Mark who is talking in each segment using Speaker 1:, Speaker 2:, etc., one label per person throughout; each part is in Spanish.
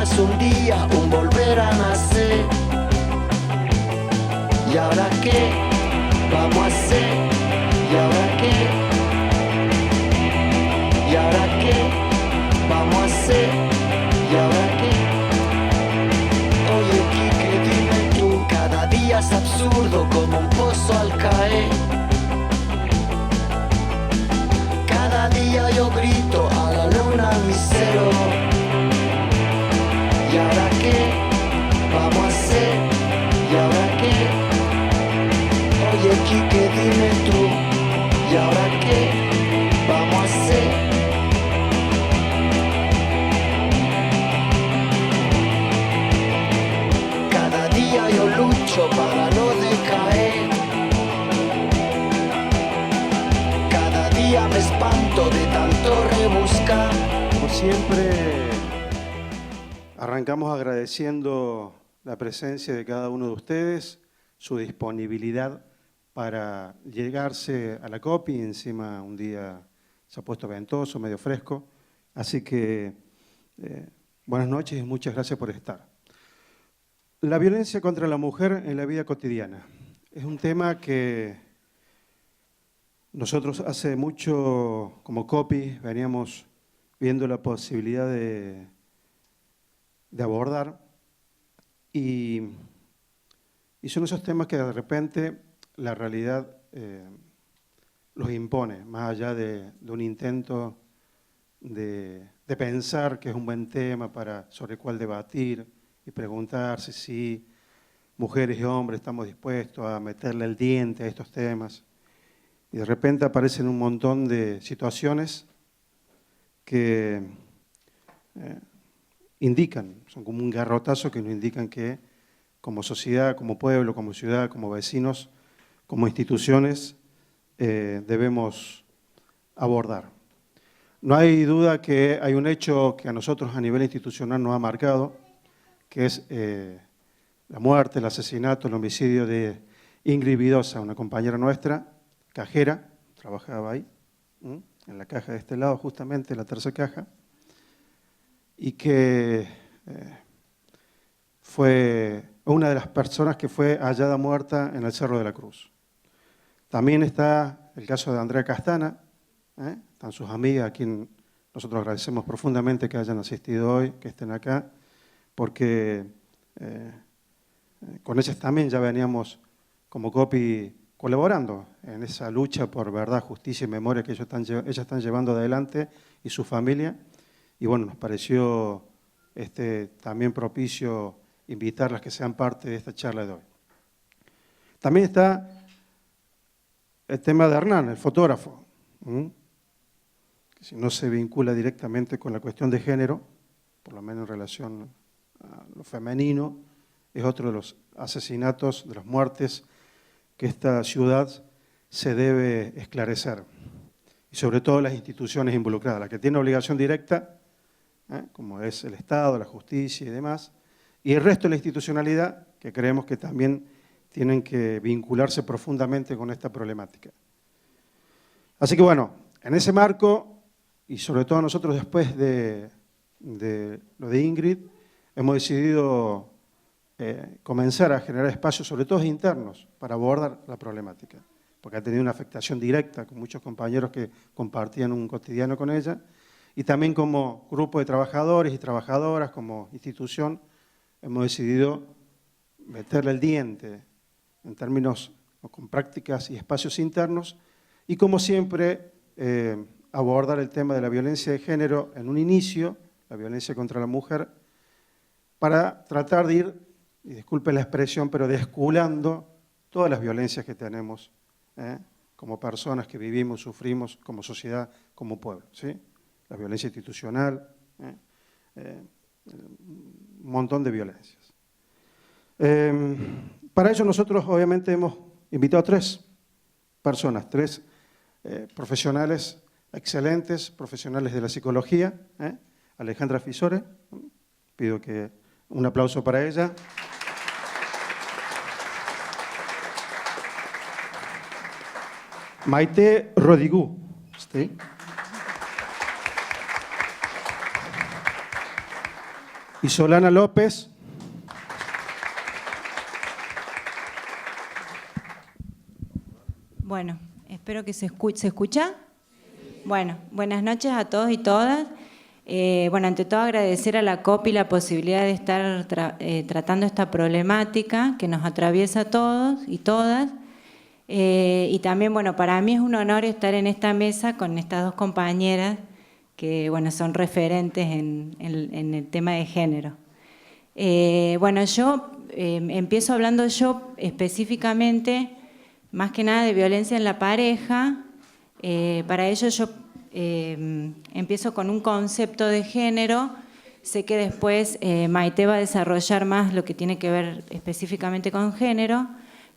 Speaker 1: más un día, un volver a nacer. ¿Y ahora qué vamos a hacer? ¿Y ahora qué? ¿Y ahora qué vamos a hacer? ¿Y ahora qué? Oye, Quique, dime tú, cada día es absurdo como un pozo al caer. Cada día yo grito a la luna misero. ¿Y ahora qué vamos a hacer? ¿Y ahora qué? Oye, Quique, dime tú, ¿y ahora qué vamos a hacer? Cada día yo lucho para no decaer. Cada día me espanto de tanto rebuscar.
Speaker 2: Como siempre, arrancamos agradeciendo la presencia de cada uno de ustedes, su disponibilidad para llegarse a la COPI. Encima un día se ha puesto ventoso, medio fresco. Así que buenas noches y muchas gracias por estar. La violencia contra la mujer en la vida cotidiana es un tema que nosotros hace mucho, como COPI, veníamos viendo la posibilidad de abordar, y son esos temas que de repente la realidad los impone, más allá de un intento de pensar que es un buen tema sobre el cual debatir y preguntarse si mujeres y hombres estamos dispuestos a meterle el diente a estos temas. Y de repente aparecen un montón de situaciones que son como un garrotazo que nos indican que como sociedad, como pueblo, como ciudad, como vecinos, como instituciones, debemos abordar. No hay duda que hay un hecho que a nosotros a nivel institucional nos ha marcado, que es la muerte, el asesinato, el homicidio de Ingrid Vidosa, una compañera nuestra, cajera, trabajaba ahí, en la caja de este lado, justamente, la tercera caja, y que fue una de las personas que fue hallada muerta en el Cerro de la Cruz. También está el caso de Andrea Castana, están sus amigas, a quien nosotros agradecemos profundamente que hayan asistido hoy, que estén acá, porque con ellas también ya veníamos como COPI colaborando en esa lucha por verdad, justicia y memoria que ellas están llevando adelante y su familia. Y bueno, nos pareció también propicio invitarlas que sean parte de esta charla de hoy. También está el tema de Hernán, el fotógrafo, que si no se vincula directamente con la cuestión de género, por lo menos en relación a lo femenino, es otro de los asesinatos, de las muertes que esta ciudad se debe esclarecer. Y sobre todo las instituciones involucradas, la que tiene obligación directa, como es el Estado, la justicia y demás, y el resto de la institucionalidad, que creemos que también tienen que vincularse profundamente con esta problemática. Así que bueno, en ese marco, y sobre todo nosotros después de lo de Ingrid, hemos decidido comenzar a generar espacios, sobre todo internos, para abordar la problemática, porque ha tenido una afectación directa con muchos compañeros que compartían un cotidiano con ella, y también como grupo de trabajadores y trabajadoras, como institución, hemos decidido meterle el diente en términos con prácticas y espacios internos, y como siempre, abordar el tema de la violencia de género en un inicio, la violencia contra la mujer, para tratar de ir, y disculpen la expresión, pero desculando todas las violencias que tenemos como personas que vivimos, sufrimos como sociedad, como pueblo, ¿sí? La violencia institucional, un montón de violencias. Para ello nosotros obviamente hemos invitado a 3 personas, 3 profesionales excelentes, profesionales de la psicología. Alejandra Fisore, pido que un aplauso para ella. Maite Rodigú, ¿sí? Y Solana López.
Speaker 3: Bueno, espero que se escucha. Bueno, buenas noches a todos y todas. Bueno, ante todo agradecer a la COPI la posibilidad de estar tratando esta problemática que nos atraviesa a todos y todas. Y también, bueno, para mí es un honor estar en esta mesa con estas dos compañeras que, bueno, son referentes en el tema de género. Bueno, yo empiezo hablando yo específicamente, más que nada de violencia en la pareja. Para ello yo empiezo con un concepto de género. Sé que después Maite va a desarrollar más lo que tiene que ver específicamente con género,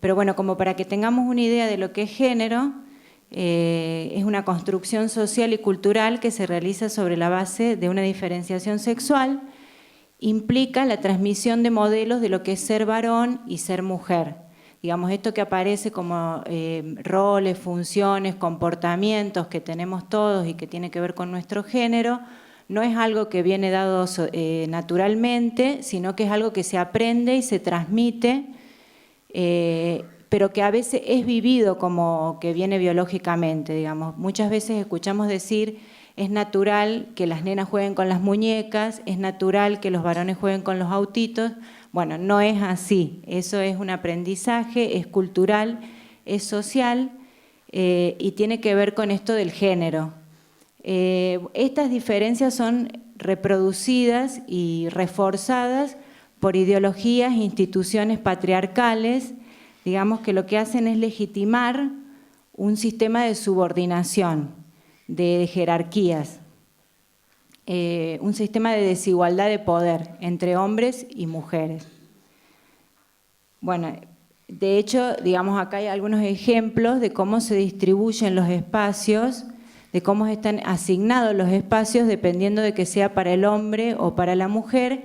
Speaker 3: pero bueno, como para que tengamos una idea de lo que es género, es una construcción social y cultural que se realiza sobre la base de una diferenciación sexual, implica la transmisión de modelos de lo que es ser varón y ser mujer. Digamos, esto que aparece como roles, funciones, comportamientos que tenemos todos y que tiene que ver con nuestro género, no es algo que viene dado naturalmente, sino que es algo que se aprende y se transmite, pero que a veces es vivido como que viene biológicamente, digamos. Muchas veces escuchamos decir, es natural que las nenas jueguen con las muñecas, es natural que los varones jueguen con los autitos. Bueno, no es así, eso es un aprendizaje, es cultural, es social y tiene que ver con esto del género. Estas diferencias son reproducidas y reforzadas por ideologías e instituciones patriarcales, digamos que lo que hacen es legitimar un sistema de subordinación, de jerarquías. Un sistema de desigualdad de poder entre hombres y mujeres. Bueno, de hecho, digamos, acá hay algunos ejemplos de cómo se distribuyen los espacios, de cómo están asignados los espacios dependiendo de que sea para el hombre o para la mujer,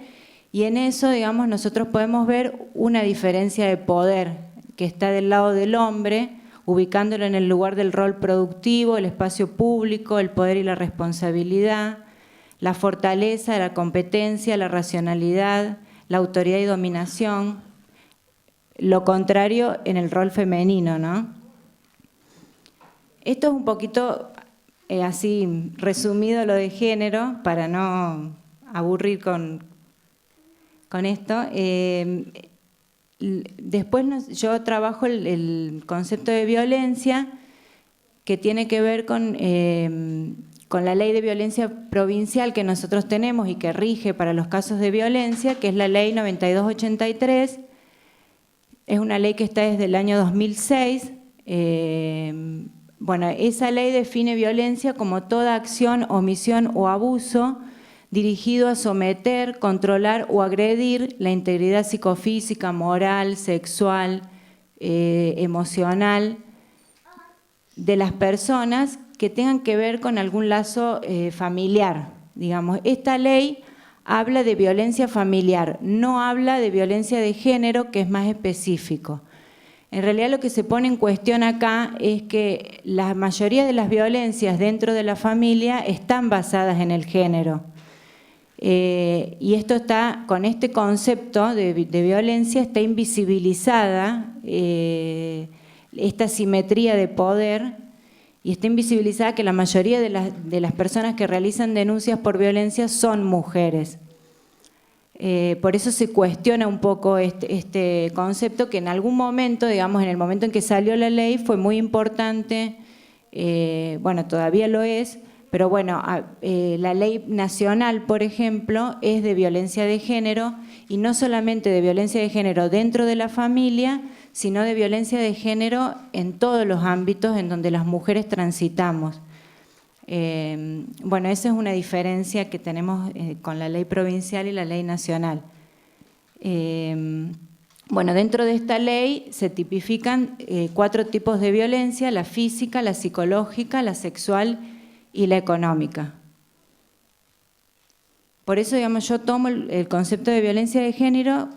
Speaker 3: y en eso, digamos, nosotros podemos ver una diferencia de poder que está del lado del hombre, ubicándolo en el lugar del rol productivo, el espacio público, el poder y la responsabilidad, la fortaleza, la competencia, la racionalidad, la autoridad y dominación. Lo contrario en el rol femenino, ¿no? Esto es un poquito así resumido lo de género, para no aburrir con esto. Después yo trabajo el concepto de violencia, que tiene que ver con la ley de violencia provincial que nosotros tenemos y que rige para los casos de violencia, que es la ley 9283. Es una ley que está desde el año 2006. Bueno, esa ley define violencia como toda acción, omisión o abuso dirigido a someter, controlar o agredir la integridad psicofísica, moral, sexual, emocional de las personas que tengan que ver con algún lazo familiar. Digamos, esta ley habla de violencia familiar, no habla de violencia de género, que es más específico. En realidad lo que se pone en cuestión acá es que la mayoría de las violencias dentro de la familia están basadas en el género. Y esto está, con este concepto de violencia, está invisibilizada esta simetría de poder, y está invisibilizada que la mayoría de las personas que realizan denuncias por violencia son mujeres. Por eso se cuestiona un poco este concepto, que en algún momento, digamos, en el momento en que salió la ley, fue muy importante, bueno, todavía lo es, pero bueno, la ley nacional, por ejemplo, es de violencia de género, y no solamente de violencia de género dentro de la familia, sino de violencia de género en todos los ámbitos en donde las mujeres transitamos. Bueno, esa es una diferencia que tenemos con la ley provincial y la ley nacional. Bueno, dentro de esta ley se tipifican 4 tipos de violencia: la física, la psicológica, la sexual y la económica. Por eso, digamos, yo tomo el concepto de violencia de género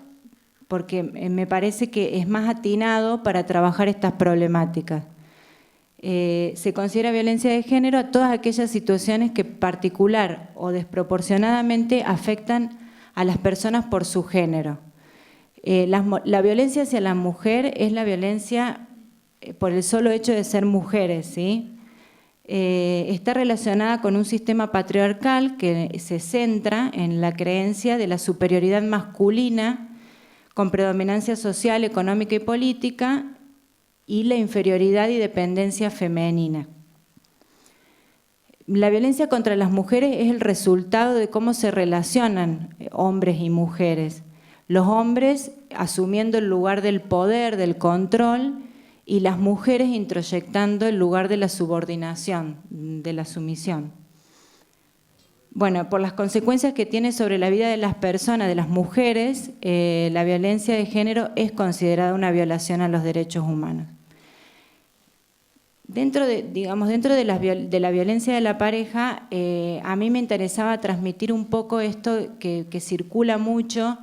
Speaker 3: porque me parece que es más atinado para trabajar estas problemáticas. Se considera violencia de género a todas aquellas situaciones que particular o desproporcionadamente afectan a las personas por su género. La violencia hacia la mujer es la violencia por el solo hecho de ser mujeres, ¿sí? Está relacionada con un sistema patriarcal que se centra en la creencia de la superioridad masculina con predominancia social, económica y política, y la inferioridad y dependencia femenina. La violencia contra las mujeres es el resultado de cómo se relacionan hombres y mujeres. Los hombres asumiendo el lugar del poder, del control, y las mujeres introyectando el lugar de la subordinación, de la sumisión. Bueno, por las consecuencias que tiene sobre la vida de las personas, de las mujeres, la violencia de género es considerada una violación a los derechos humanos. Dentro de la violencia de la pareja, a mí me interesaba transmitir un poco esto que circula mucho,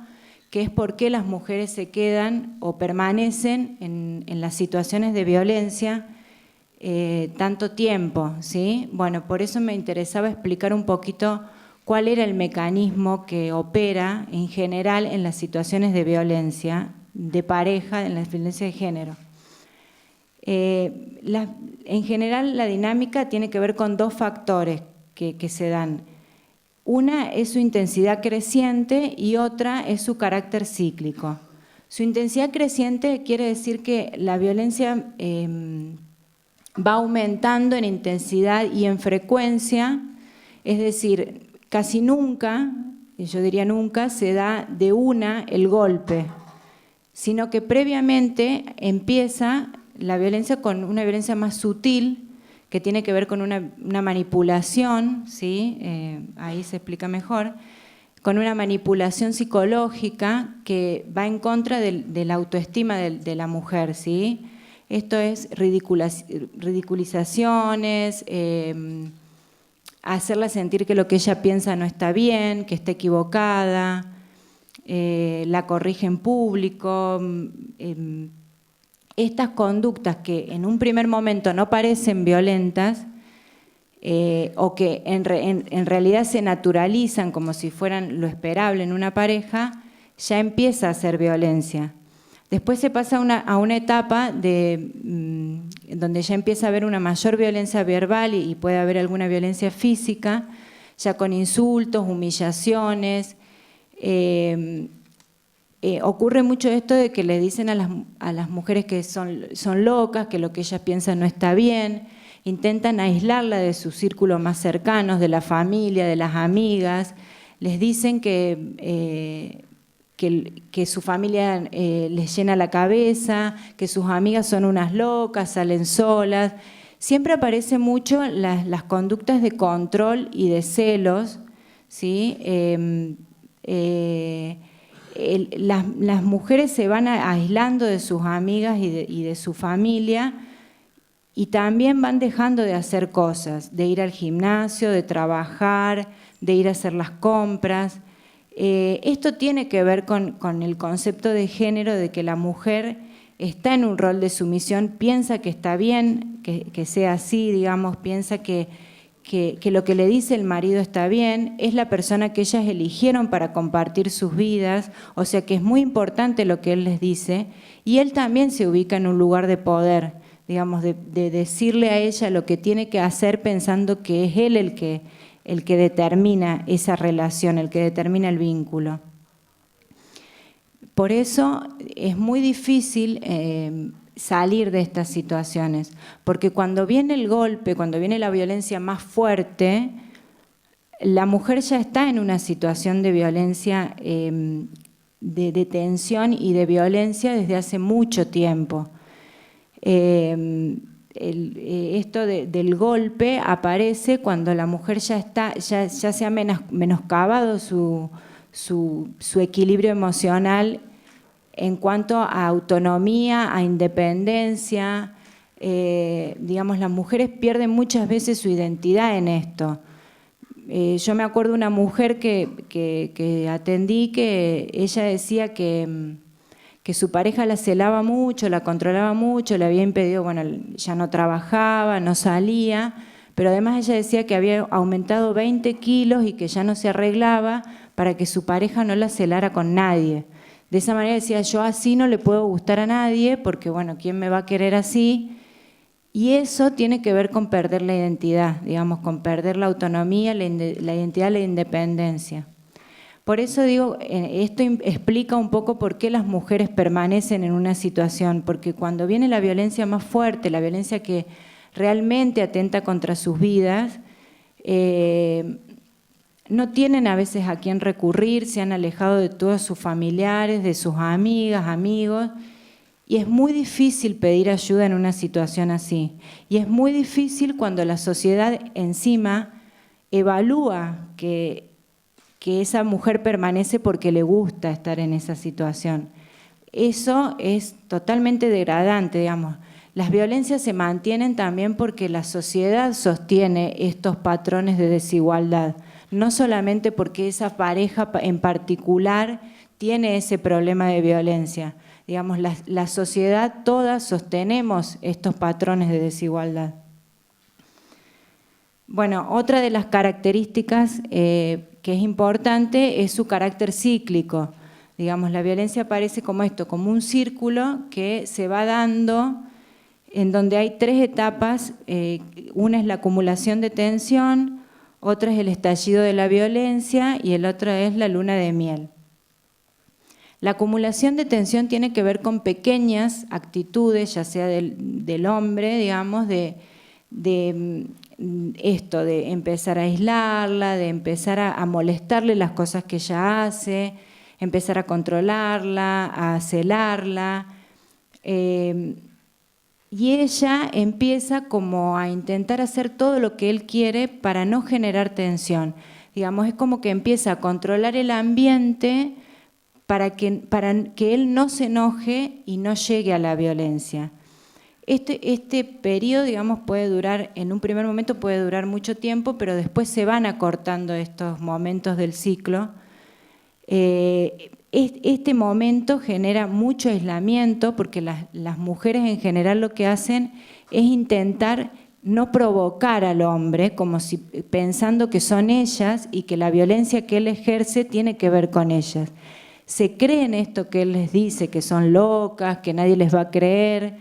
Speaker 3: que es por qué las mujeres se quedan o permanecen en las situaciones de violencia tanto tiempo, ¿sí? Bueno, por eso me interesaba explicar un poquito cuál era el mecanismo que opera en general en las situaciones de violencia de pareja, en la violencia de género. En general, la dinámica tiene que ver con dos factores que se dan. Una es su intensidad creciente y otra es su carácter cíclico. Su intensidad creciente quiere decir que la violencia va aumentando en intensidad y en frecuencia, es decir, casi nunca, yo diría nunca, se da de una el golpe, sino que previamente empieza la violencia con una violencia más sutil, que tiene que ver con una manipulación, ¿sí? Ahí se explica mejor, con una manipulación psicológica que va en contra de la autoestima de la mujer, ¿sí? Esto es ridiculizaciones, hacerla sentir que lo que ella piensa no está bien, que está equivocada, la corrige en público. Estas conductas que en un primer momento no parecen violentas o que en realidad se naturalizan como si fueran lo esperable en una pareja, ya empieza a ser violencia. Después se pasa a una etapa donde ya empieza a haber una mayor violencia verbal y puede haber alguna violencia física, ya con insultos, humillaciones. Ocurre mucho esto de que le dicen a las mujeres que son locas, que lo que ellas piensan no está bien, intentan aislarla de sus círculos más cercanos, de la familia, de las amigas, les dicen que su familia les llena la cabeza, que sus amigas son unas locas, salen solas. Siempre aparecen mucho las conductas de control y de celos, ¿sí? Las mujeres se van aislando de sus amigas y de su familia y también van dejando de hacer cosas, de ir al gimnasio, de trabajar, de ir a hacer las compras. Esto tiene que ver con el concepto de género, de que la mujer está en un rol de sumisión, piensa que está bien que sea así, digamos, piensa que lo que le dice el marido está bien, es la persona que ellas eligieron para compartir sus vidas, o sea que es muy importante lo que él les dice, y él también se ubica en un lugar de poder, digamos, de decirle a ella lo que tiene que hacer pensando que es él el que determina esa relación, el que determina el vínculo. Por eso es muy difícil salir de estas situaciones, porque cuando viene el golpe, cuando viene la violencia más fuerte, la mujer ya está en una situación de violencia, de tensión y de violencia desde hace mucho tiempo. Esto del golpe aparece cuando la mujer ya se ha menoscabado su equilibrio emocional en cuanto a autonomía, a independencia. Digamos, las mujeres pierden muchas veces su identidad en esto. Yo me acuerdo de una mujer que atendí, que ella decía que su pareja la celaba mucho, la controlaba mucho, le había impedido, bueno, ya no trabajaba, no salía, pero además ella decía que había aumentado 20 kilos y que ya no se arreglaba para que su pareja no la celara con nadie. De esa manera decía, yo así no le puedo gustar a nadie porque, bueno, ¿quién me va a querer así? Y eso tiene que ver con perder la identidad, digamos, con perder la autonomía, la identidad, la independencia. Por eso digo, esto explica un poco por qué las mujeres permanecen en una situación, porque cuando viene la violencia más fuerte, la violencia que realmente atenta contra sus vidas, no tienen a veces a quién recurrir, se han alejado de todos sus familiares, de sus amigas, amigos, y es muy difícil pedir ayuda en una situación así. Y es muy difícil cuando la sociedad encima evalúa que esa mujer permanece porque le gusta estar en esa situación. Eso es totalmente degradante, digamos. Las violencias se mantienen también porque la sociedad sostiene estos patrones de desigualdad. No solamente porque esa pareja en particular tiene ese problema de violencia. Digamos, la sociedad todas sostenemos estos patrones de desigualdad. Bueno, otra de las características que es importante es su carácter cíclico. Digamos, la violencia aparece como esto, como un círculo que se va dando en donde hay tres etapas. Una es la acumulación de tensión, otra es el estallido de la violencia y el otro es la luna de miel. La acumulación de tensión tiene que ver con pequeñas actitudes, ya sea del hombre, digamos, de esto, de empezar a aislarla, de empezar a molestarle las cosas que ella hace, empezar a controlarla, a celarla. Y ella empieza como a intentar hacer todo lo que él quiere para no generar tensión. Digamos, es como que empieza a controlar el ambiente para que él no se enoje y no llegue a la violencia. Este periodo, digamos, puede durar, en un primer momento puede durar mucho tiempo, pero después se van acortando estos momentos del ciclo. Este momento genera mucho aislamiento porque las mujeres en general lo que hacen es intentar no provocar al hombre, como si pensando que son ellas y que la violencia que él ejerce tiene que ver con ellas. Se creen esto que él les dice, que son locas, que nadie les va a creer,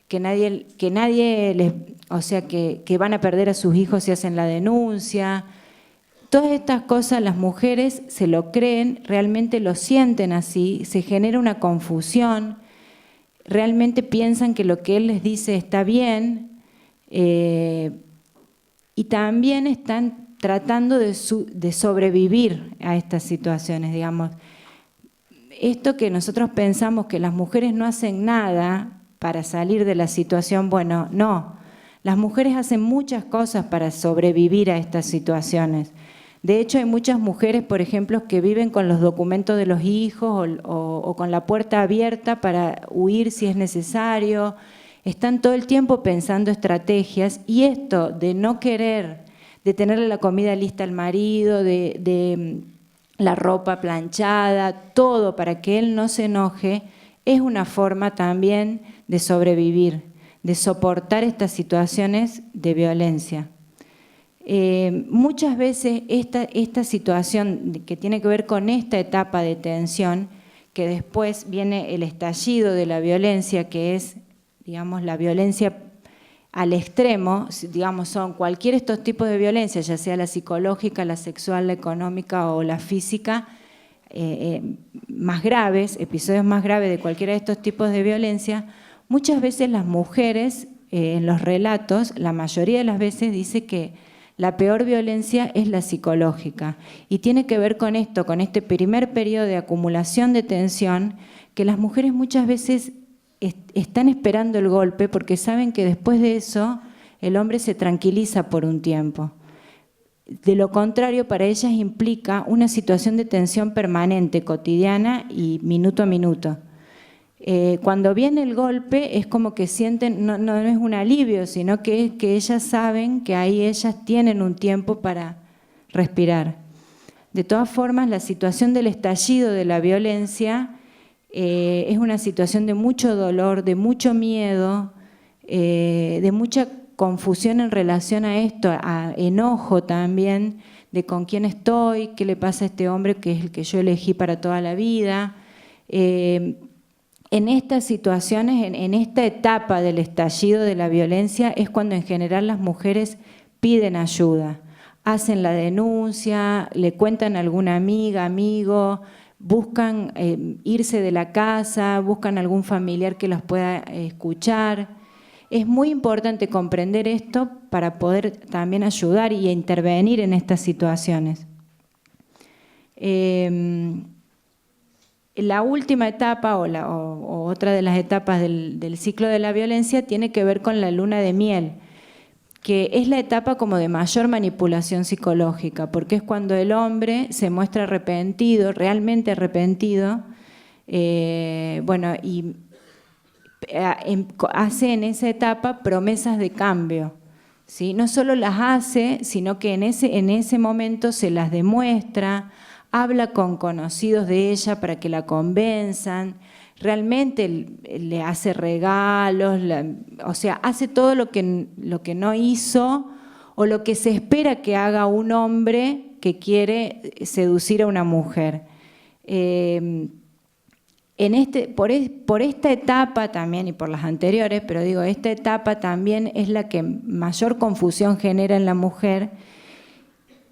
Speaker 3: que nadie les, o sea, que van a perder a sus hijos si hacen la denuncia. Todas estas cosas las mujeres se lo creen, realmente lo sienten así, se genera una confusión, realmente piensan que lo que él les dice está bien, y también están tratando de sobrevivir a estas situaciones, digamos. Esto que nosotros pensamos que las mujeres no hacen nada para salir de la situación, bueno, no. Las mujeres hacen muchas cosas para sobrevivir a estas situaciones. De hecho, hay muchas mujeres, por ejemplo, que viven con los documentos de los hijos o con la puerta abierta para huir si es necesario. Están todo el tiempo pensando estrategias, y esto de no querer, de tenerle la comida lista al marido, de la ropa planchada, todo para que él no se enoje, es una forma también de sobrevivir, de soportar estas situaciones de violencia. Muchas veces esta situación que tiene que ver con esta etapa de tensión, que después viene el estallido de la violencia, que es, digamos, la violencia al extremo, digamos, son cualquier estos tipos de violencia, ya sea la psicológica, la sexual, la económica o la física, más graves, episodios más graves de cualquiera de estos tipos de violencia. Muchas veces las mujeres, en los relatos, la mayoría de las veces dice que la peor violencia es la psicológica, y tiene que ver con esto, con este primer periodo de acumulación de tensión, que las mujeres muchas veces están esperando el golpe porque saben que después de eso el hombre se tranquiliza por un tiempo. De lo contrario, para ellas implica una situación de tensión permanente, cotidiana y minuto a minuto. Cuando viene el golpe es como que sienten, no es un alivio, sino que ellas saben que ahí ellas tienen un tiempo para respirar. De todas formas, la situación del estallido de la violencia es una situación de mucho dolor, de mucho miedo, de mucha confusión en relación a esto, a enojo también, de con quién estoy, qué le pasa a este hombre que es el que yo elegí para toda la vida. En estas situaciones, en esta etapa del estallido de la violencia, es cuando en general las mujeres piden ayuda, hacen la denuncia, le cuentan a alguna amiga, amigo, buscan irse de la casa, buscan algún familiar que los pueda escuchar. Es muy importante comprender esto para poder también ayudar y intervenir en estas situaciones. La última etapa o otra de las etapas del ciclo de la violencia tiene que ver con la luna de miel, que es la etapa como de mayor manipulación psicológica, porque es cuando el hombre se muestra arrepentido, realmente arrepentido, y hace en esa etapa promesas de cambio, ¿sí? No solo las hace, sino que en ese momento se las demuestra, habla con conocidos de ella para que la convenzan, realmente le hace regalos, o sea, hace todo lo que no hizo o lo que se espera que haga un hombre que quiere seducir a una mujer. Por esta etapa también y por las anteriores, pero digo, esta etapa también es la que mayor confusión genera en la mujer.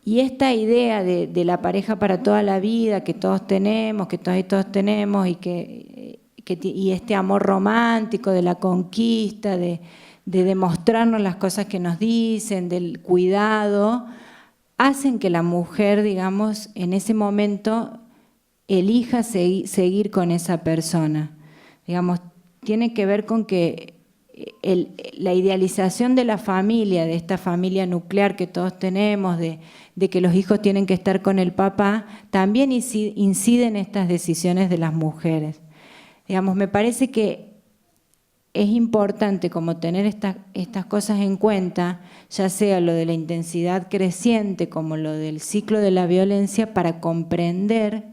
Speaker 3: Y esta idea de la pareja para toda la vida, que todos tenemos, que todos tenemos, y este amor romántico de la conquista, de demostrarnos las cosas que nos dicen, del cuidado, hacen que la mujer, digamos, en ese momento elija seguir con esa persona. Digamos, tiene que ver con que la idealización de la familia, de esta familia nuclear que todos tenemos, de que los hijos tienen que estar con el papá, también incide en estas decisiones de las mujeres. Digamos, me parece que es importante como tener estas cosas en cuenta, ya sea lo de la intensidad creciente como lo del ciclo de la violencia, para comprender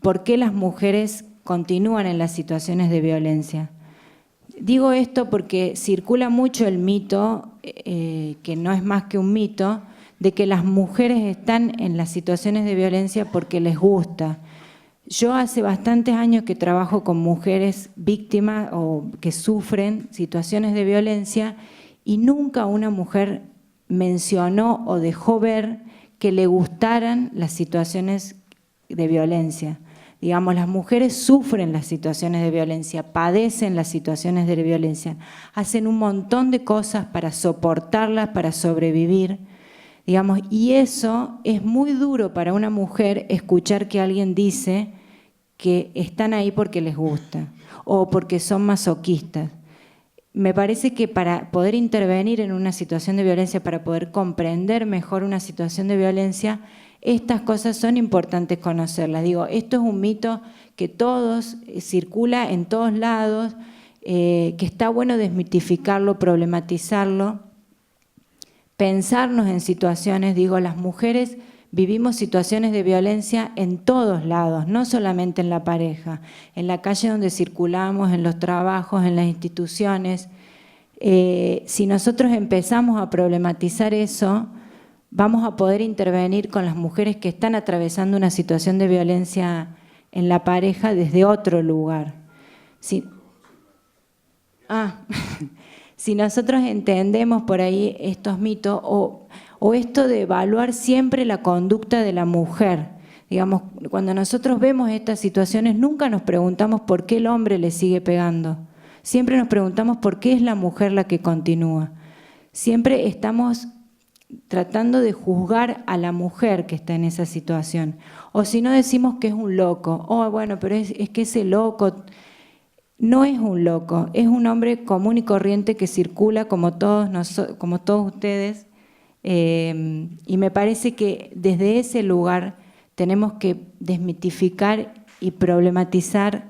Speaker 3: por qué las mujeres continúan en las situaciones de violencia. Digo esto porque circula mucho el mito, que no es más que un mito, de que las mujeres están en las situaciones de violencia porque les gusta. Yo hace bastantes años que trabajo con mujeres víctimas o que sufren situaciones de violencia y nunca una mujer mencionó o dejó ver que le gustaran las situaciones de violencia. Digamos, las mujeres sufren las situaciones de violencia, padecen las situaciones de violencia, hacen un montón de cosas para soportarlas, para sobrevivir, digamos, y eso es muy duro para una mujer escuchar que alguien dice que están ahí porque les gusta o porque son masoquistas. Me parece que para poder intervenir en una situación de violencia, para poder comprender mejor una situación de violencia, estas cosas son importantes conocerlas. Digo, esto es un mito que circula en todos lados, que está bueno desmitificarlo, problematizarlo, pensarnos en situaciones. Digo, las mujeres vivimos situaciones de violencia en todos lados, no solamente en la pareja, en la calle donde circulamos, en los trabajos, en las instituciones. Si nosotros empezamos a problematizar eso, vamos a poder intervenir con las mujeres que están atravesando una situación de violencia en la pareja desde otro lugar. Si nosotros entendemos por ahí estos mitos o esto de evaluar siempre la conducta de la mujer, digamos, cuando nosotros vemos estas situaciones nunca nos preguntamos por qué el hombre le sigue pegando, siempre nos preguntamos por qué es la mujer la que continúa. Siempre estamos tratando de juzgar a la mujer que está en esa situación. O si no, decimos que es un loco. Bueno, pero es que ese loco no es un loco, es un hombre común y corriente que circula como todos ustedes. Y me parece que desde ese lugar tenemos que desmitificar y problematizar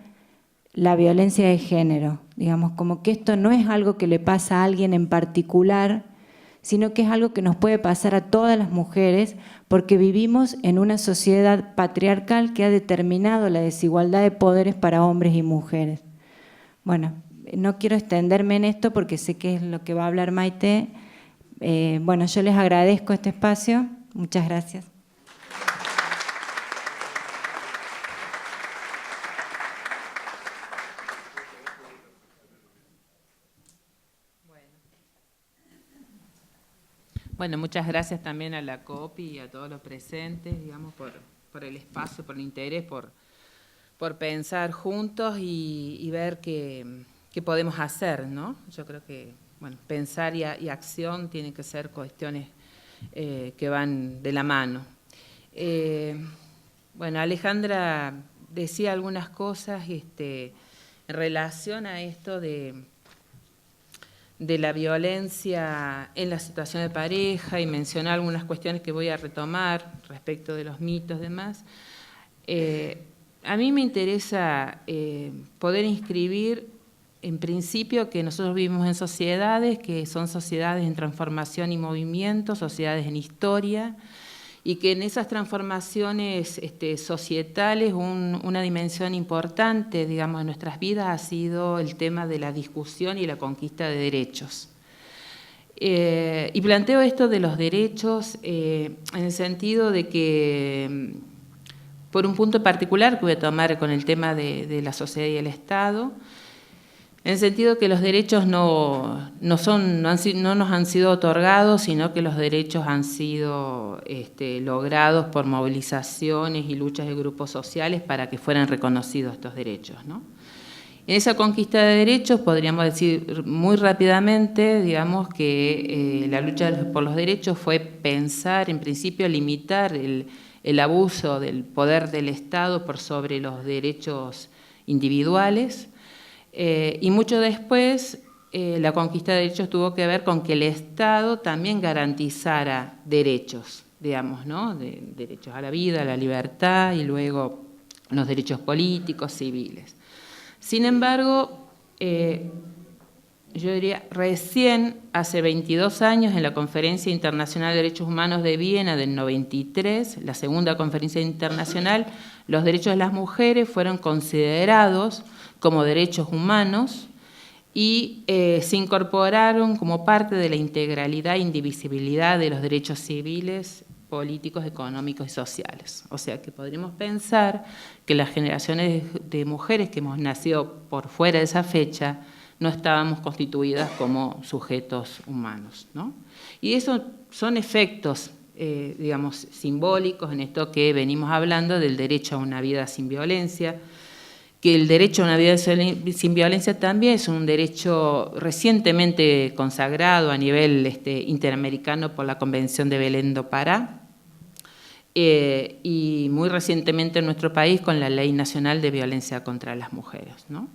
Speaker 3: la violencia de género. Digamos, como que esto no es algo que le pasa a alguien en particular, sino que es algo que nos puede pasar a todas las mujeres porque vivimos en una sociedad patriarcal que ha determinado la desigualdad de poderes para hombres y mujeres. Bueno, no quiero extenderme en esto porque sé que es lo que va a hablar Maite. Bueno, yo les agradezco este espacio. Muchas gracias.
Speaker 4: Bueno, muchas gracias también a la COPI y a todos los presentes, digamos, por el espacio, por el interés, por pensar juntos y ver qué podemos hacer, ¿no? Yo creo que, bueno, pensar y acción tienen que ser cuestiones que van de la mano. Bueno, Alejandra decía algunas cosas en relación a esto de la violencia en la situación de pareja y mencionó algunas cuestiones que voy a retomar respecto de los mitos y demás. A mí me interesa poder inscribir en principio que nosotros vivimos en sociedades que son sociedades en transformación y movimiento, sociedades en historia, y que en esas transformaciones societales una dimensión importante, digamos, de nuestras vidas ha sido el tema de la discusión y la conquista de derechos. Y planteo esto de los derechos en el sentido de que, por un punto particular que voy a tomar con el tema de la sociedad y el Estado, en el sentido que los derechos no nos han sido otorgados, sino que los derechos han sido logrados por movilizaciones y luchas de grupos sociales para que fueran reconocidos estos derechos, ¿no? En esa conquista de derechos podríamos decir muy rápidamente, digamos, que la lucha por los derechos fue pensar, en principio, limitar el abuso del poder del Estado por sobre los derechos individuales. Y mucho después, la conquista de derechos tuvo que ver con que el Estado también garantizara derechos, digamos, ¿no? Derechos a la vida, a la libertad y luego los derechos políticos, civiles. Sin embargo, yo diría, recién hace 22 años, en la Conferencia Internacional de Derechos Humanos de Viena del 93, la segunda conferencia internacional, los derechos de las mujeres fueron considerados como derechos humanos y se incorporaron como parte de la integralidad e indivisibilidad de los derechos civiles, políticos, económicos y sociales. O sea que podríamos pensar que las generaciones de mujeres que hemos nacido por fuera de esa fecha no estábamos constituidas como sujetos humanos, ¿no? Y eso son efectos, digamos, simbólicos en esto que venimos hablando del derecho a una vida sin violencia, que el derecho a una vida sin violencia también es un derecho recientemente consagrado a nivel interamericano por la Convención de Belén do Pará, y muy recientemente en nuestro país con la Ley Nacional de Violencia contra las Mujeres, ¿no?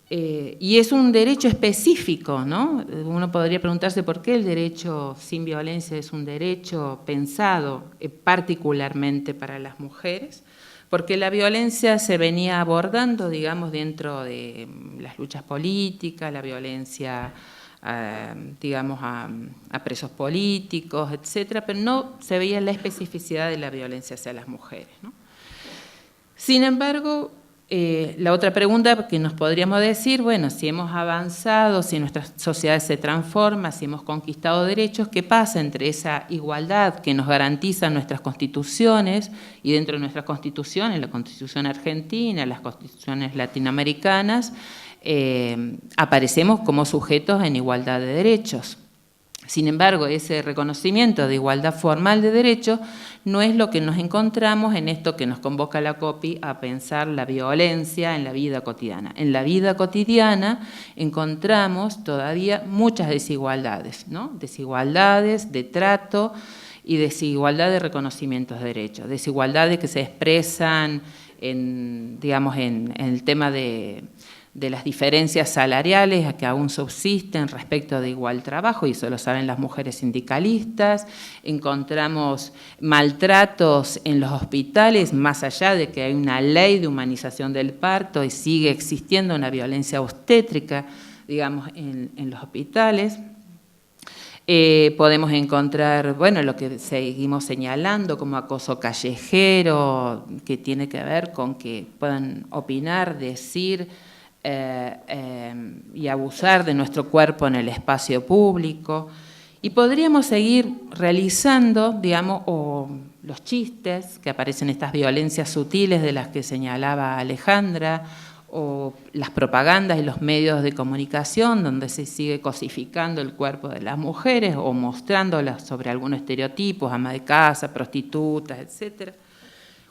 Speaker 4: Y es un derecho específico, ¿no? Uno podría preguntarse por qué el derecho sin violencia es un derecho pensado particularmente para las mujeres, porque la violencia se venía abordando, digamos, dentro de las luchas políticas, la violencia, digamos, a presos políticos, etcétera, pero no se veía la especificidad de la violencia hacia las mujeres, ¿no? Sin embargo, la otra pregunta que nos podríamos decir, bueno, si hemos avanzado, si nuestra sociedad se transforma, si hemos conquistado derechos, ¿qué pasa entre esa igualdad que nos garantizan nuestras constituciones y dentro de nuestras constituciones, la Constitución argentina, las constituciones latinoamericanas, aparecemos como sujetos en igualdad de derechos? Sin embargo, ese reconocimiento de igualdad formal de derechos no es lo que nos encontramos en esto que nos convoca la COPI a pensar la violencia en la vida cotidiana. En la vida cotidiana encontramos todavía muchas desigualdades, ¿no? Desigualdades de trato y desigualdad de reconocimientos de derechos. Desigualdades que se expresan digamos, en el tema de las diferencias salariales que aún subsisten respecto de igual trabajo, y eso lo saben las mujeres sindicalistas. Encontramos maltratos en los hospitales, más allá de que hay una ley de humanización del parto y sigue existiendo una violencia obstétrica, digamos, en los hospitales. Podemos encontrar, bueno, lo que seguimos señalando como acoso callejero, que tiene que ver con que puedan opinar, decir, y abusar de nuestro cuerpo en el espacio público. Y podríamos seguir realizando, digamos, o los chistes que aparecen, estas violencias sutiles de las que señalaba Alejandra, o las propagandas y los medios de comunicación donde se sigue cosificando el cuerpo de las mujeres o mostrándolas sobre algunos estereotipos, ama de casa, prostitutas, etc.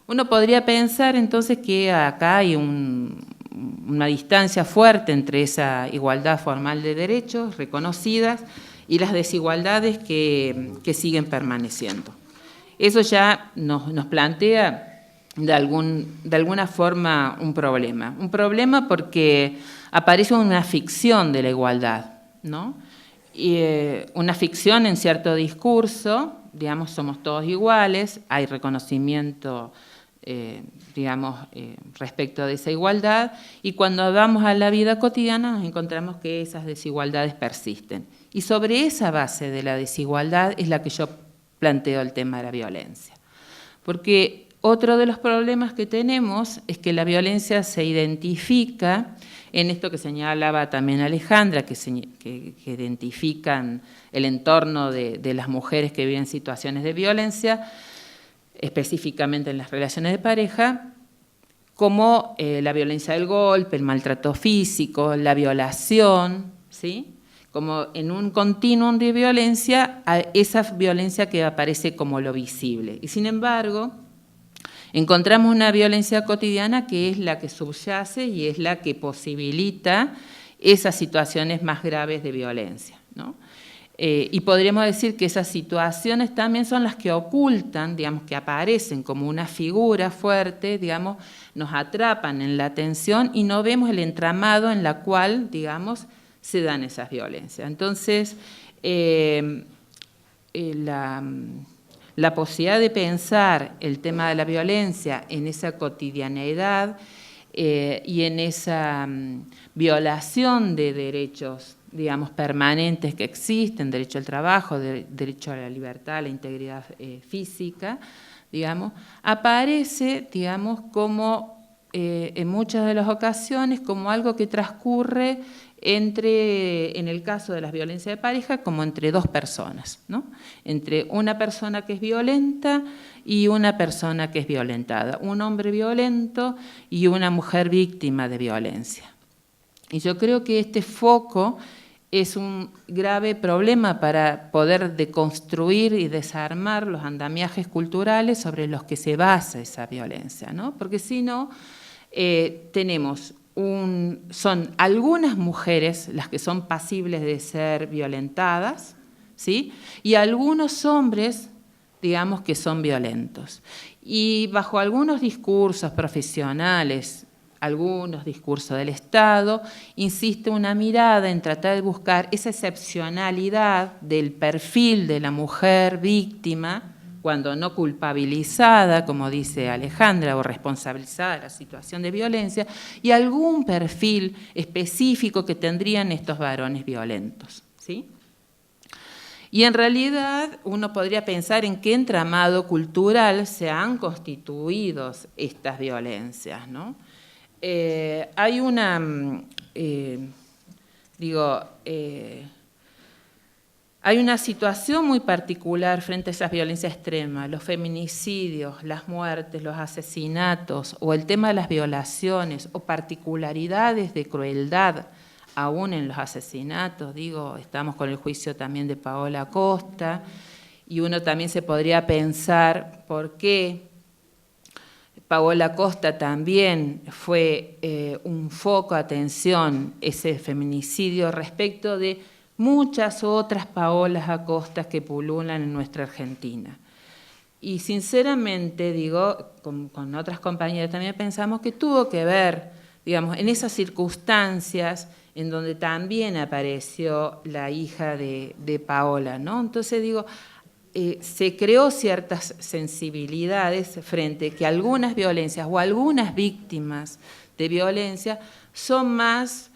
Speaker 4: Uno podría pensar entonces que acá hay una distancia fuerte entre esa igualdad formal de derechos reconocidas y las desigualdades que siguen permaneciendo. Eso ya nos plantea de alguna forma un problema porque aparece una ficción de la igualdad, ¿no? Y, una ficción en cierto discurso, digamos, somos todos iguales, hay reconocimiento, digamos, respecto de esa igualdad, y cuando vamos a la vida cotidiana nos encontramos que esas desigualdades persisten. Y sobre esa base de la desigualdad es la que yo planteo el tema de la violencia. Porque otro de los problemas que tenemos es que la violencia se identifica en esto que señalaba también Alejandra, que identifican el entorno de las mujeres que viven situaciones de violencia, específicamente en las relaciones de pareja, como la violencia del golpe, el maltrato físico, la violación, ¿sí? Como en un continuum de violencia, esa violencia que aparece como lo visible. Y sin embargo, encontramos una violencia cotidiana que es la que subyace y es la que posibilita esas situaciones más graves de violencia, ¿no? Y podríamos decir que esas situaciones también son las que ocultan, digamos, que aparecen como una figura fuerte, digamos, nos atrapan en la atención y no vemos el entramado en la cual, digamos, se dan esas violencias. Entonces, la posibilidad de pensar el tema de la violencia en esa cotidianeidad y en esa violación de derechos, digamos, permanentes que existen, derecho al trabajo, derecho a la libertad, a la integridad física, digamos, aparece, digamos, como en muchas de las ocasiones como algo que transcurre en el caso de las violencias de pareja, como entre dos personas, ¿no? Entre una persona que es violenta y una persona que es violentada, un hombre violento y una mujer víctima de violencia. Y yo creo que este foco es un grave problema para poder deconstruir y desarmar los andamiajes culturales sobre los que se basa esa violencia, ¿no? Porque si no, son algunas mujeres las que son pasibles de ser violentadas, ¿sí? Y algunos hombres, digamos, que son violentos. Y bajo algunos discursos profesionales, algunos discursos del Estado, insiste una mirada en tratar de buscar esa excepcionalidad del perfil de la mujer víctima, cuando no culpabilizada, como dice Alejandra, o responsabilizada de la situación de violencia, y algún perfil específico que tendrían estos varones violentos, ¿sí? Y en realidad uno podría pensar en qué entramado cultural se han constituido estas violencias, ¿no? Hay una, hay una situación muy particular frente a esas violencias extremas, los feminicidios, las muertes, los asesinatos, o el tema de las violaciones, o particularidades de crueldad, aún en los asesinatos. Estamos con el juicio también de Paola Costa, y uno también se podría pensar por qué Paola Costa también fue un foco de atención, ese feminicidio, respecto de muchas otras Paolas Acostas que pululan en nuestra Argentina. Y sinceramente, con otras compañeras también pensamos que tuvo que ver, digamos, en esas circunstancias en donde también apareció la hija de Paola, ¿no? Entonces se creó ciertas sensibilidades frente a que algunas violencias o algunas víctimas de violencia son más,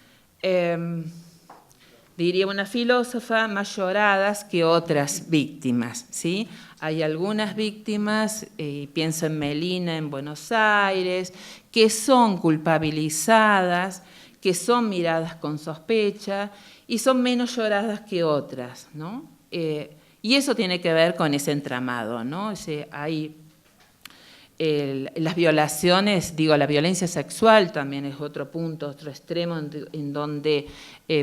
Speaker 4: diría una filósofa, más lloradas que otras víctimas, ¿sí? Hay algunas víctimas, pienso en Melina en Buenos Aires, que son culpabilizadas, que son miradas con sospecha y son menos lloradas que otras, ¿no? Y eso tiene que ver con ese entramado, ¿no? Hay las violaciones, la violencia sexual también es otro punto, otro extremo en donde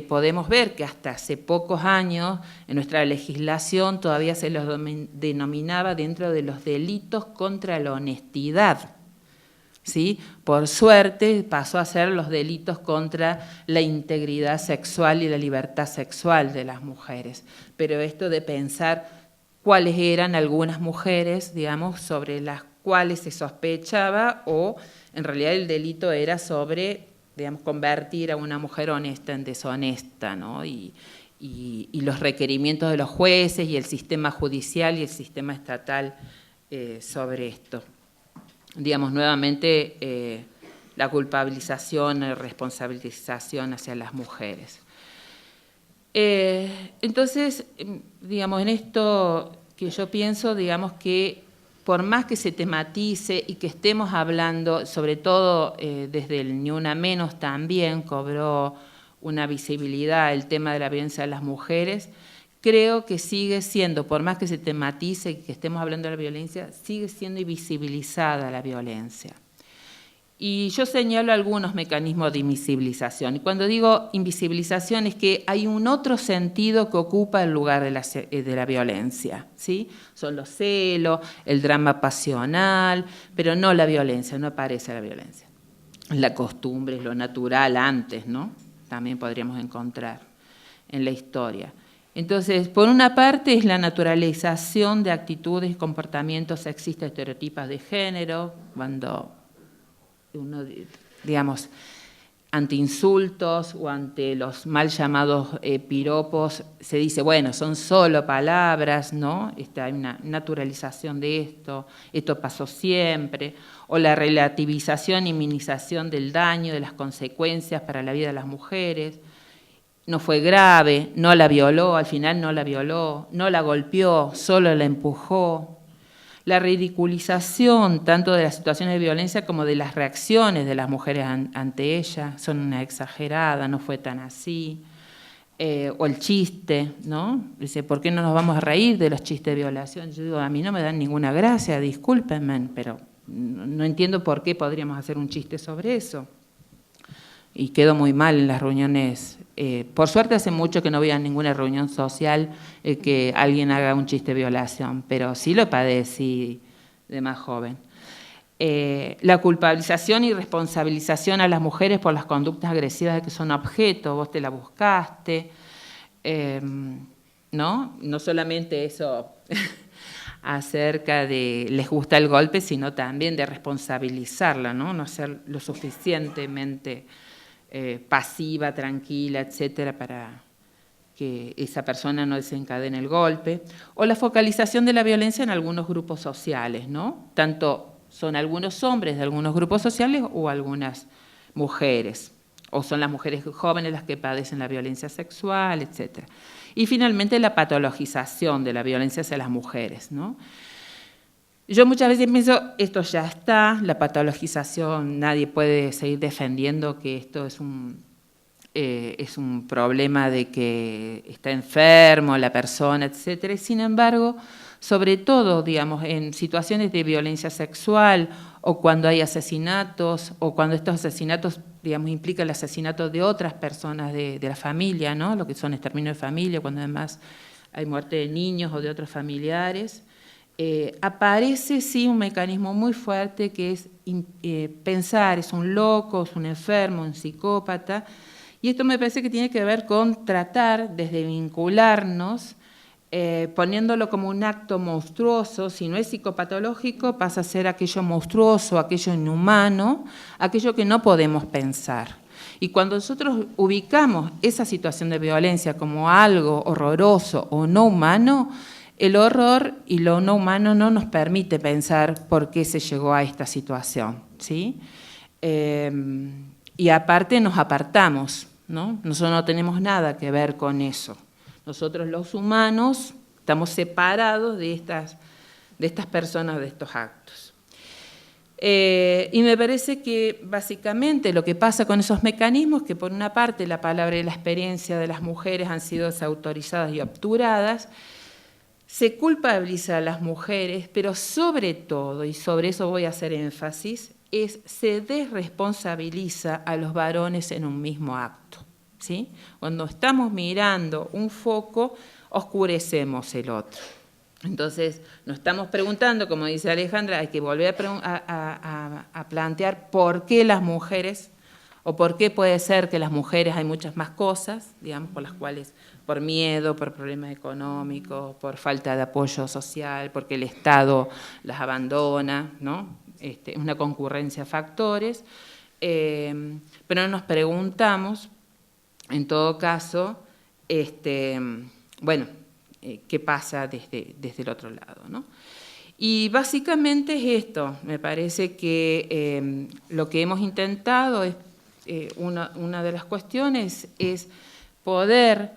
Speaker 4: podemos ver que hasta hace pocos años en nuestra legislación todavía se los denominaba dentro de los delitos contra la honestidad, ¿sí? Por suerte pasó a ser los delitos contra la integridad sexual y la libertad sexual de las mujeres. Pero esto de pensar cuáles eran algunas mujeres, digamos, sobre las cuales se sospechaba, o en realidad el delito era sobre, digamos, convertir a una mujer honesta en deshonesta, ¿no? Y los requerimientos de los jueces y el sistema judicial y el sistema estatal sobre esto. Digamos, nuevamente, la culpabilización, la responsabilización hacia las mujeres. Entonces, digamos, en esto que yo pienso, digamos que por más que se tematice y que estemos hablando, sobre todo desde el Ni Una Menos también cobró una visibilidad el tema de la violencia de las mujeres, creo que sigue siendo, por más que se tematice y que estemos hablando de la violencia, sigue siendo invisibilizada la violencia. Y yo señalo algunos mecanismos de invisibilización. Y cuando digo invisibilización es que hay un otro sentido que ocupa el lugar de la violencia, ¿sí? Son los celos, el drama pasional, pero no la violencia, no aparece la violencia. La costumbre es lo natural antes, ¿no? También podríamos encontrar en la historia. Entonces, por una parte es la naturalización de actitudes y comportamientos sexistas, estereotipas de género, cuando uno, digamos, ante insultos o ante los mal llamados piropos, se dice, bueno, son solo palabras, ¿no? Hay una naturalización de esto pasó siempre, o la relativización y minimización del daño, de las consecuencias para la vida de las mujeres. No fue grave, no la violó, al final no la violó, no la golpeó, solo la empujó. La ridiculización tanto de las situaciones de violencia como de las reacciones de las mujeres ante ella, son una exagerada, no fue tan así. O el chiste, ¿no? Dice, ¿por qué no nos vamos a reír de los chistes de violación? Yo digo, a mí no me dan ninguna gracia, discúlpenme, pero no entiendo por qué podríamos hacer un chiste sobre eso. Y quedó muy mal en las reuniones. Por suerte hace mucho que no voy a ninguna reunión social que alguien haga un chiste de violación, pero sí lo padecí de más joven. La culpabilización y responsabilización a las mujeres por las conductas agresivas de que son objeto, vos te la buscaste, ¿no? No solamente eso acerca de les gusta el golpe, sino también de responsabilizarla, ¿no? No ser lo suficientemente pasiva, tranquila, etcétera, para que esa persona no desencadene el golpe. O la focalización de la violencia en algunos grupos sociales, ¿no? Tanto son algunos hombres de algunos grupos sociales o algunas mujeres. O son las mujeres jóvenes las que padecen la violencia sexual, etcétera. Y finalmente la patologización de la violencia hacia las mujeres, ¿no? Yo muchas veces pienso, esto ya está, la patologización, nadie puede seguir defendiendo que esto es un problema de que está enfermo la persona, etcétera. Y sin embargo, sobre todo, digamos, en situaciones de violencia sexual o cuando hay asesinatos o cuando estos asesinatos, digamos, implican el asesinato de otras personas de la familia, ¿no? Lo que son exterminio de familia, cuando además hay muerte de niños o de otros familiares. Aparece sí un mecanismo muy fuerte que es pensar, es un loco, es un enfermo, un psicópata, y esto me parece que tiene que ver con tratar desde vincularnos, poniéndolo como un acto monstruoso. Si no es psicopatológico pasa a ser aquello monstruoso, aquello inhumano, aquello que no podemos pensar. Y cuando nosotros ubicamos esa situación de violencia como algo horroroso o no humano, el horror y lo no humano no nos permite pensar por qué se llegó a esta situación, ¿sí? Y aparte nos apartamos, ¿no? Nosotros no tenemos nada que ver con eso. Nosotros los humanos estamos separados de estas personas, de estos actos. Y me parece que básicamente lo que pasa con esos mecanismos, que por una parte la palabra y la experiencia de las mujeres han sido desautorizadas y obturadas, se culpabiliza a las mujeres, pero sobre todo, y sobre eso voy a hacer énfasis, se desresponsabiliza a los varones en un mismo acto, ¿sí? Cuando estamos mirando un foco, oscurecemos el otro. Entonces, nos estamos preguntando, como dice Alejandra, hay que volver a plantear por qué las mujeres, o por qué puede ser que las mujeres hay muchas más cosas, digamos, por las cuales, por miedo, por problemas económicos, por falta de apoyo social, porque el Estado las abandona, ¿no? Es una concurrencia de factores, pero nos preguntamos, en todo caso, bueno, qué pasa desde el otro lado, ¿no? Y básicamente es esto. Me parece que lo que hemos intentado es, una de las cuestiones es poder,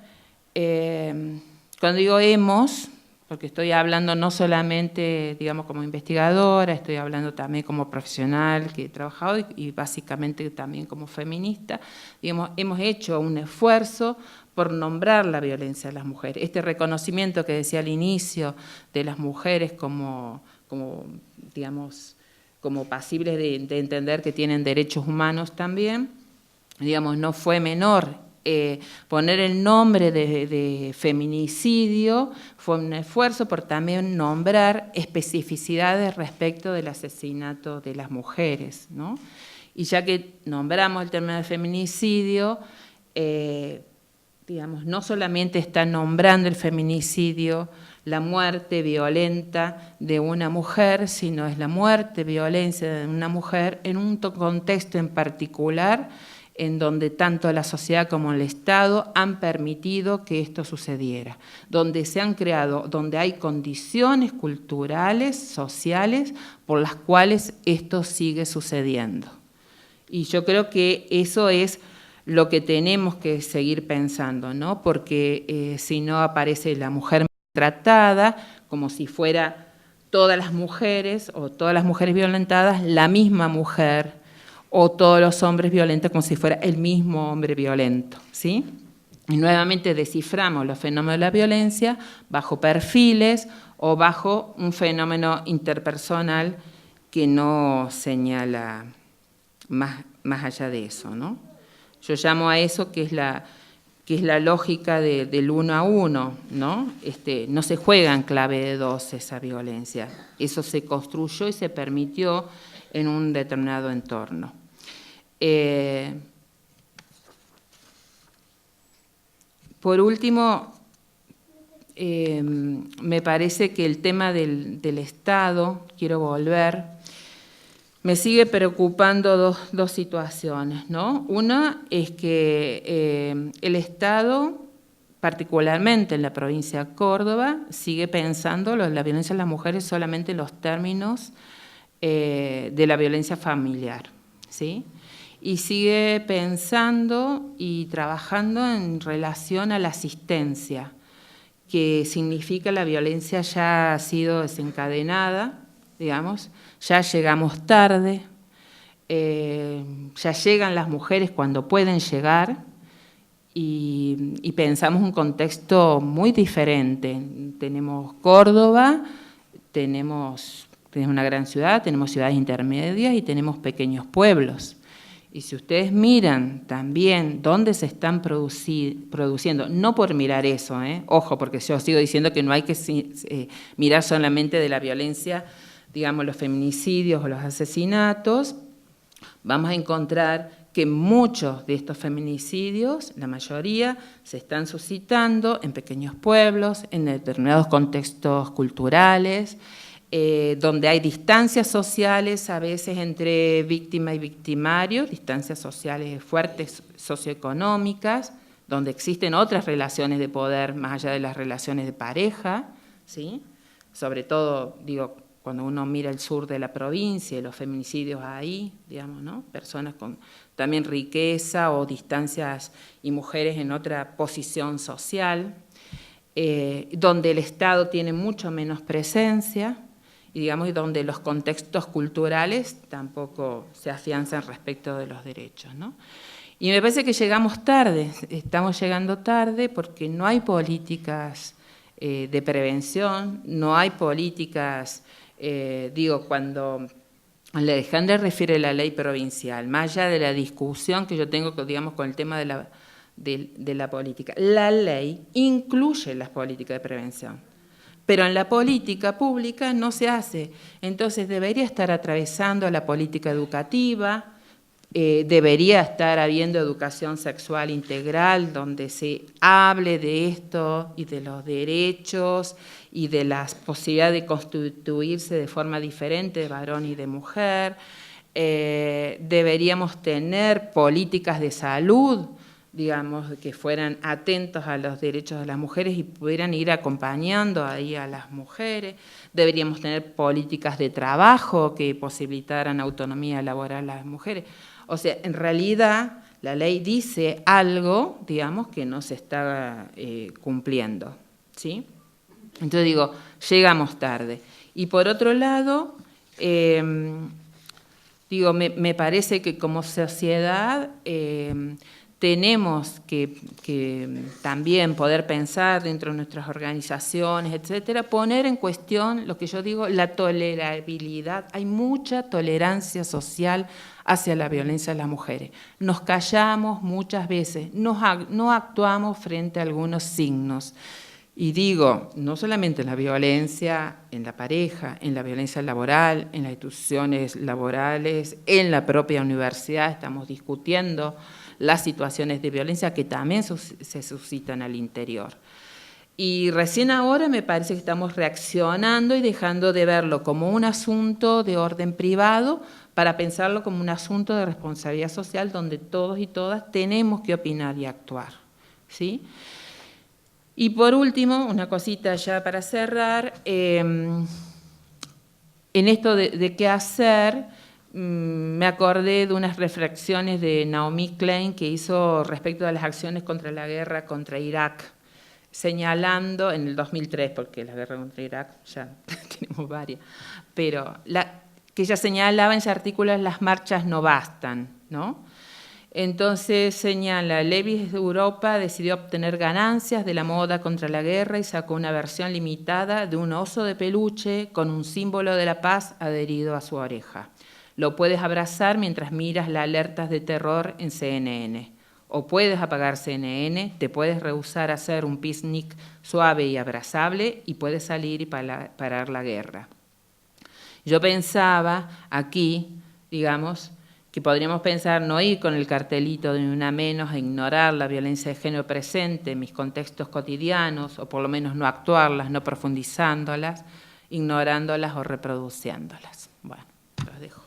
Speaker 4: cuando digo hemos, porque estoy hablando no solamente, digamos, como investigadora, estoy hablando también como profesional que he trabajado y básicamente también como feminista, digamos, hemos hecho un esfuerzo por nombrar la violencia de las mujeres. Este reconocimiento que decía al inicio de las mujeres como digamos, como pasibles de entender que tienen derechos humanos también, digamos, no fue menor. Poner el nombre de feminicidio fue un esfuerzo por también nombrar especificidades respecto del asesinato de las mujeres, ¿no? Y ya que nombramos el término de feminicidio, digamos, no solamente está nombrando el feminicidio, la muerte violenta de una mujer, sino es la muerte, violencia de una mujer en un contexto en particular en donde tanto la sociedad como el Estado han permitido que esto sucediera, donde se han creado, donde hay condiciones culturales, sociales, por las cuales esto sigue sucediendo. Y yo creo que eso es lo que tenemos que seguir pensando, ¿no? Porque si no aparece la mujer maltratada, como si fuera todas las mujeres o todas las mujeres violentadas, la misma mujer, o todos los hombres violentos como si fuera el mismo hombre violento, ¿sí? Y nuevamente desciframos los fenómenos de la violencia bajo perfiles o bajo un fenómeno interpersonal que no señala más allá de eso, ¿no? Yo llamo a eso que es la lógica del uno a uno, ¿no? No se juega en clave de dos esa violencia, eso se construyó y se permitió en un determinado entorno. Por último, me parece que el tema del Estado, quiero volver, me sigue preocupando dos situaciones, ¿no? Una es que el Estado, particularmente en la provincia de Córdoba, sigue pensando la violencia de las mujeres solamente en los términos de la violencia familiar, ¿sí? Y sigue pensando y trabajando en relación a la asistencia, que significa la violencia ya ha sido desencadenada, digamos, ya llegamos tarde, ya llegan las mujeres cuando pueden llegar y pensamos un contexto muy diferente. Tenemos Córdoba, tenemos una gran ciudad, tenemos ciudades intermedias y tenemos pequeños pueblos. Y si ustedes miran también dónde se están produciendo, no por mirar eso, ojo, porque yo sigo diciendo que no hay que mirar solamente de la violencia, digamos, los feminicidios o los asesinatos, vamos a encontrar que muchos de estos feminicidios, la mayoría, se están suscitando en pequeños pueblos, en determinados contextos culturales, donde hay distancias sociales a veces entre víctima y victimario, distancias sociales fuertes socioeconómicas, donde existen otras relaciones de poder más allá de las relaciones de pareja, ¿sí? Sobre todo, digo, cuando uno mira el sur de la provincia y los feminicidios ahí, digamos, ¿no? Personas con también riqueza o distancias y mujeres en otra posición social, donde el Estado tiene mucho menos presencia y digamos donde los contextos culturales tampoco se afianzan respecto de los derechos, ¿no? Y me parece que llegamos tarde, estamos llegando tarde porque no hay políticas de prevención, no hay políticas, cuando Alejandra refiere a la ley provincial, más allá de la discusión que yo tengo, digamos, con el tema de la política, la ley incluye las políticas de prevención, pero en la política pública no se hace. Entonces debería estar atravesando la política educativa, debería estar habiendo educación sexual integral donde se hable de esto y de los derechos y de las posibilidades de constituirse de forma diferente de varón y de mujer. Deberíamos tener políticas de salud, digamos, que fueran atentos a los derechos de las mujeres y pudieran ir acompañando ahí a las mujeres. Deberíamos tener políticas de trabajo que posibilitaran autonomía laboral a las mujeres. O sea, en realidad la ley dice algo, digamos, que no se está cumpliendo, ¿sí? Entonces digo, llegamos tarde. Y por otro lado, me parece que como sociedad tenemos que también poder pensar dentro de nuestras organizaciones, etcétera, poner en cuestión lo que yo digo, la tolerabilidad. Hay mucha tolerancia social hacia la violencia de las mujeres. Nos callamos muchas veces, no actuamos frente a algunos signos. Y digo, no solamente en la violencia en la pareja, en la violencia laboral, en las instituciones laborales, en la propia universidad estamos discutiendo las situaciones de violencia que también se suscitan al interior. Y recién ahora me parece que estamos reaccionando y dejando de verlo como un asunto de orden privado para pensarlo como un asunto de responsabilidad social donde todos y todas tenemos que opinar y actuar, ¿sí? Y por último, una cosita ya para cerrar, en esto de qué hacer, me acordé de unas reflexiones de Naomi Klein que hizo respecto a las acciones contra la guerra contra Irak, señalando en el 2003, porque la guerra contra Irak ya tenemos varias, pero que ella señalaba en ese artículo las marchas no bastan, ¿no? Entonces señala, Levi's de Europa decidió obtener ganancias de la moda contra la guerra y sacó una versión limitada de un oso de peluche con un símbolo de la paz adherido a su oreja. Lo puedes abrazar mientras miras las alertas de terror en CNN. O puedes apagar CNN, te puedes rehusar a hacer un picnic suave y abrazable y puedes salir y parar la guerra. Yo pensaba aquí, digamos, que podríamos pensar no ir con el cartelito de ni una menos a ignorar la violencia de género presente en mis contextos cotidianos, o por lo menos no actuarlas, no profundizándolas, ignorándolas o reproduciéndolas. Bueno, los dejo.